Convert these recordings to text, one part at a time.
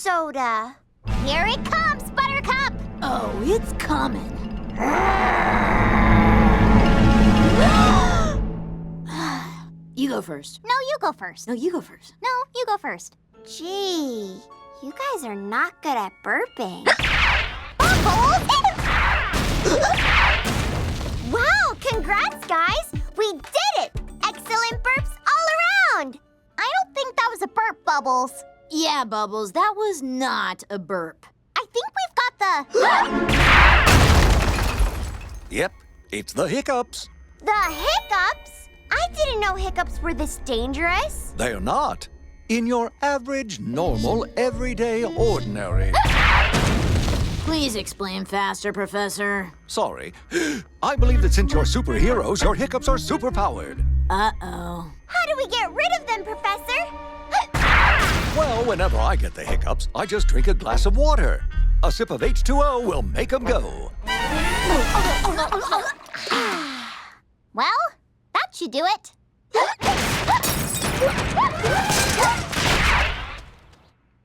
soda. Here it comes, Buttercup! Oh, it's coming. You go first. No, you go first. No, you go first. No, you go first. Gee, you guys are not good at burping. Bubbles! Wow, congrats, guys! We did it! Excellent burps all around! I don't think that was a burp, Bubbles. Yeah, Bubbles, that was not a burp. I think we've got the... Yep, it's the Hiccups. The Hiccups? I didn't know hiccups were this dangerous. They're not. In your average, normal, everyday, ordinary. Please explain faster, Professor. Sorry. I believe that since you're superheroes, your hiccups are superpowered. Uh-oh. How do we get rid of them, Professor? Well, whenever I get the hiccups, I just drink a glass of water. A sip of H2O will make them go. Well, that should do it.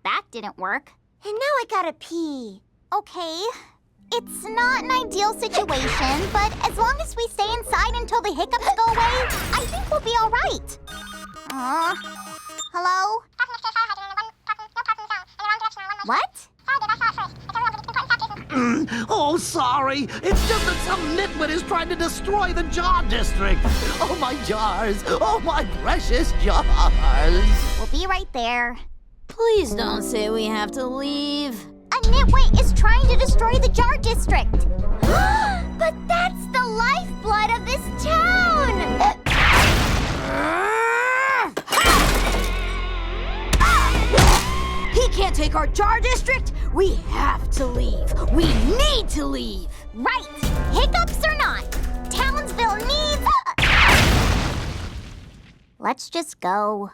That didn't work. And now I gotta pee. Okay, it's not an ideal situation, but as long as we stay inside until the hiccups go away, I think we'll be all right. Hello? What? Oh, sorry. It's just that some nitwit is trying to destroy the jar district. Oh, my jars. Oh, my precious jars. We'll be right there. Please don't say we have to leave. A nitwit is trying to destroy the jar district. But that's the lifeblood of this town. He can't take our jar district. We have to leave. We need to leave. Right. Hiccups or not, Townsville needs... Let's just go.